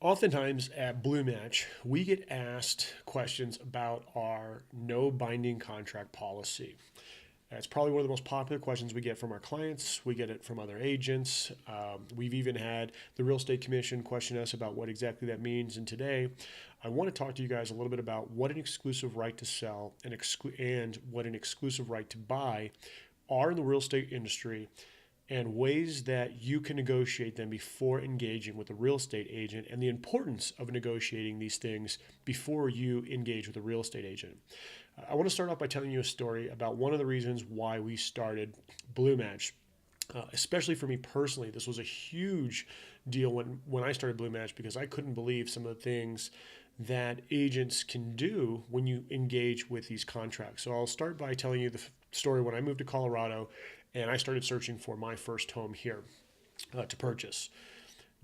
Oftentimes at BlueMatch, we get asked questions about our no binding contract policy. It's probably one of the most popular questions we get from our clients. We get it from other agents. We've even had the Real Estate Commission question us about what exactly that means. And today, I want to talk to you guys a little bit about what an exclusive right to sell and what an exclusive right to buy are in the real estate industry, and ways that you can negotiate them before engaging with a real estate agent, and the importance of negotiating these things before you engage with a real estate agent. I want to start off by telling you a story about one of the reasons why we started BlueMatch. Especially for me personally, this was a huge deal when I started BlueMatch, because I couldn't believe some of the things that agents can do when you engage with these contracts. So I'll start by telling you the story when I moved to Colorado and I started searching for my first home here to purchase.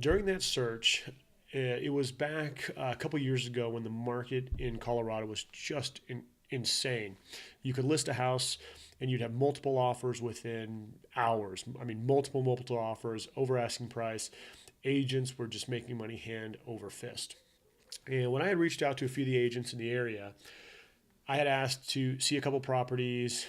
During that search, it was back a couple years ago when the market in Colorado was just insane. You could list a house and you'd have multiple offers within hours. I mean, multiple offers, over asking price. Agents were just making money hand over fist. And when I had reached out to a few of the agents in the area, I had asked to see a couple properties,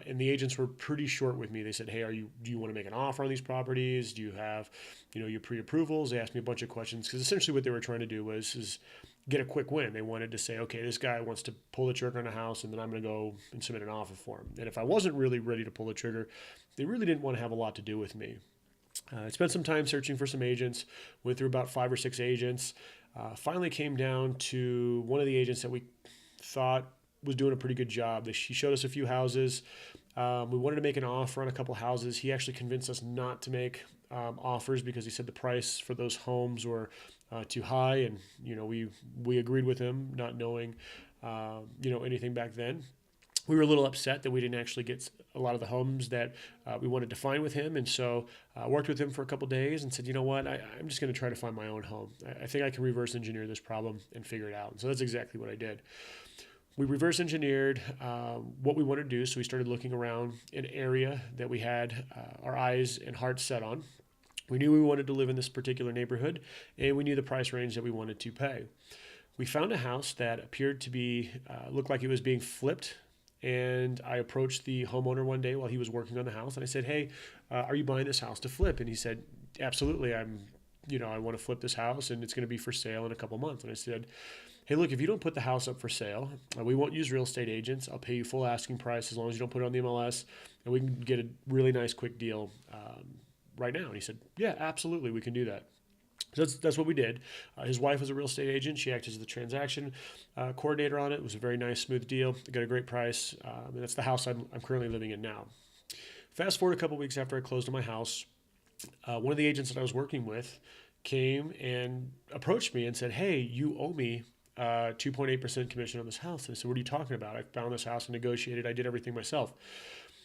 and the agents were pretty short with me. They said, "Hey, do you want to make an offer on these properties? Do you have, your pre-approvals?" They asked me a bunch of questions, because essentially what they were trying to do is get a quick win. They wanted to say, "Okay, this guy wants to pull the trigger on a house, and then I'm going to go and submit an offer for him." And if I wasn't really ready to pull the trigger, they really didn't want to have a lot to do with me. I spent some time searching for some agents, went through about 5 or 6 agents, finally came down to one of the agents that we thought was doing a pretty good job. He showed us a few houses. We wanted to make an offer on a couple houses. He actually convinced us not to make offers, because he said the price for those homes were too high, and we agreed with him, not knowing anything back then. We were a little upset that we didn't actually get a lot of the homes that we wanted to find with him. And so I worked with him for a couple of days and said, "You know what, I'm just going to try to find my own home. I think I can reverse engineer this problem and figure it out." And so that's exactly what I did. We reverse engineered what we wanted to do. So we started looking around an area that we had our eyes and hearts set on. We knew we wanted to live in this particular neighborhood, and we knew the price range that we wanted to pay. We found a house that appeared to be, looked like it was being flipped. And I approached the homeowner one day while he was working on the house, and I said, "Hey, are you buying this house to flip?" And he said, "Absolutely. I want to flip this house, and it's going to be for sale in a couple months." And I said, "Hey, look, if you don't put the house up for sale, we won't use real estate agents. I'll pay you full asking price as long as you don't put it on the MLS, and we can get a really nice quick deal right now." And he said, "Yeah, absolutely, we can do that." So that's what we did. His wife was a real estate agent. She acted as the transaction coordinator on it. It was a very nice, smooth deal. I got a great price. And that's the house I'm currently living in now. Fast forward a couple weeks after I closed on my house, one of the agents that I was working with came and approached me and said, "Hey, you owe me 2.8% commission on this house." And I said, "What are you talking about? I found this house and negotiated. I did everything myself."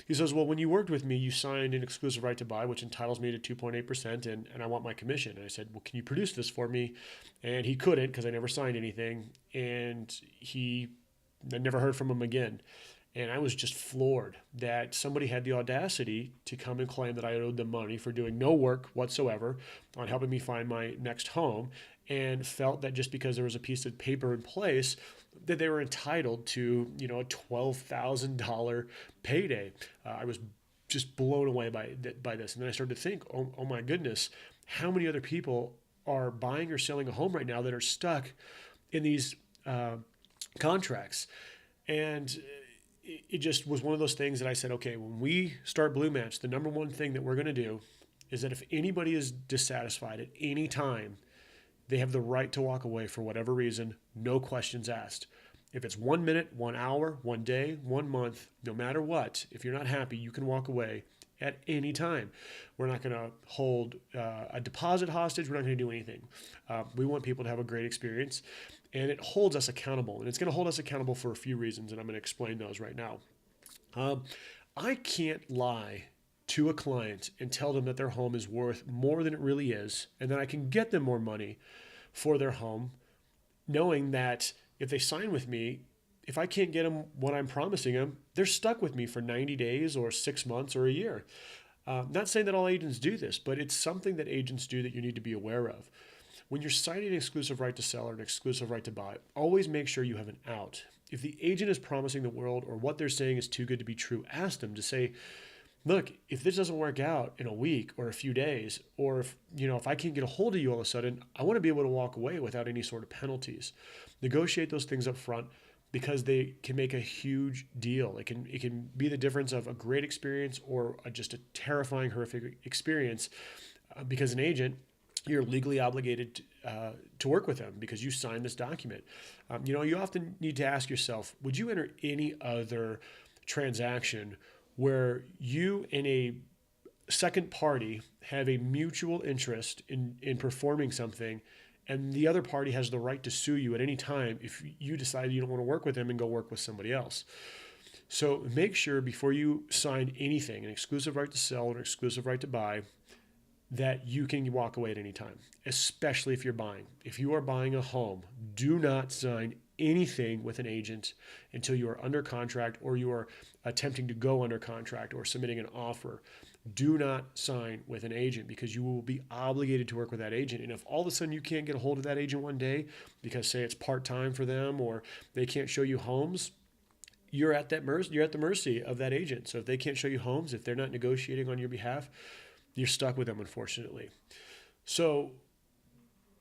He says, "Well, when you worked with me, you signed an exclusive right to buy, which entitles me to 2.8%, and I want my commission." And I said, "Well, can you produce this for me?" And he couldn't, because I never signed anything. And I never heard from him again. And I was just floored that somebody had the audacity to come and claim that I owed them money for doing no work whatsoever on helping me find my next home, and felt that just because there was a piece of paper in place that they were entitled to, a $12,000 payday. I was just blown away by this. And then I started to think, oh my goodness, how many other people are buying or selling a home right now that are stuck in these contracts? And it just was one of those things that I said, okay, when we start BlueMatch, the number one thing that we're going to do is that if anybody is dissatisfied at any time, they have the right to walk away for whatever reason, no questions asked. If it's 1 minute, 1 hour, 1 day, 1 month, no matter what, if you're not happy, you can walk away at any time. We're not going to hold a deposit hostage. We're not going to do anything. We want people to have a great experience, and it holds us accountable. And it's going to hold us accountable for a few reasons, and I'm going to explain those right now. I can't lie to a client and tell them that their home is worth more than it really is, and that I can get them more money for their home, knowing that if they sign with me, if I can't get them what I'm promising them, they're stuck with me for 90 days or 6 months or a year. Not saying that all agents do this, but it's something that agents do that you need to be aware of. when you're signing an exclusive right to sell or an exclusive right to buy, always make sure you have an out. If the agent is promising the world or what they're saying is too good to be true, ask them to say, look, if this doesn't work out in a week or a few days, or if I can't get a hold of you all of a sudden, I want to be able to walk away without any sort of penalties. Negotiate those things up front because they can make a huge deal. It can be the difference of a great experience or just a terrifying, horrific experience. Because an agent, you're legally obligated to work with them because you signed this document. You often need to ask yourself, would you enter any other transaction where you and a second party have a mutual interest in performing something, and the other party has the right to sue you at any time if you decide you don't want to work with them and go work with somebody else? So make sure before you sign anything, an exclusive right to sell or an exclusive right to buy, that you can walk away at any time, especially if you're buying. If you are buying a home, do not sign anything with an agent until you are under contract or you are attempting to go under contract or submitting an offer. Do not sign with an agent because you will be obligated to work with that agent. And if all of a sudden you can't get a hold of that agent one day because, say, it's part-time for them or they can't show you homes, you're at the mercy of that agent. So if they can't show you homes, if they're not negotiating on your behalf, you're stuck with them, unfortunately. So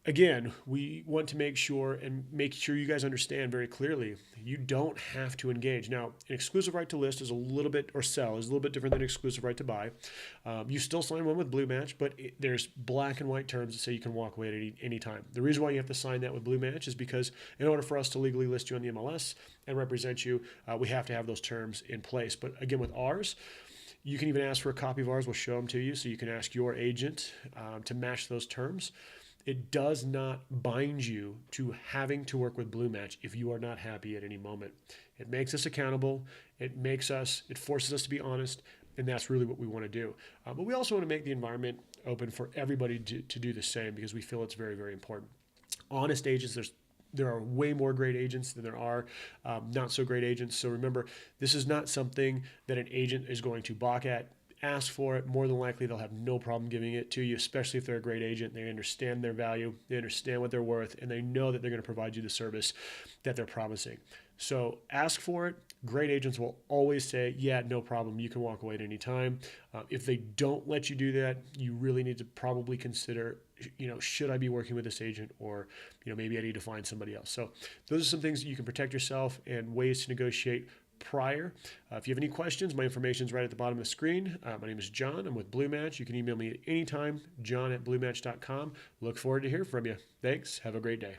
again, we want to make sure you guys understand very clearly, you don't have to engage. Now, an exclusive right to list is a little bit, or sell is a little bit different than an exclusive right to buy. You still sign one with BlueMatch, but there's black and white terms that say you can walk away at any time. The reason why you have to sign that with BlueMatch is because in order for us to legally list you on the MLS and represent you, we have to have those terms in place. But again, with ours, you can even ask for a copy of ours. We'll show them to you so you can ask your agent to match those terms. It does not bind you to having to work with BlueMatch if you are not happy at any moment. It makes us accountable. It forces us to be honest, and that's really what we want to do. But we also want to make the environment open for everybody to do the same because we feel it's very, very important. Honest agents, there are way more great agents than there are not so great agents. So remember, this is not something that an agent is going to balk at. Ask for it. More than likely, they'll have no problem giving it to you, especially if they're a great agent. They understand their value, they understand what they're worth, and they know that they're going to provide you the service that they're promising. So ask for it. Great agents will always say, yeah, no problem. You can walk away at any time. If they don't let you do that, you really need to probably consider, should I be working with this agent, or, maybe I need to find somebody else. So those are some things that you can protect yourself and ways to negotiate prior. If you have any questions, my information is right at the bottom of the screen. My name is John. I'm with BlueMatch. You can email me at any time, john@bluematch.com. Look forward to hearing from you. Thanks. Have a great day.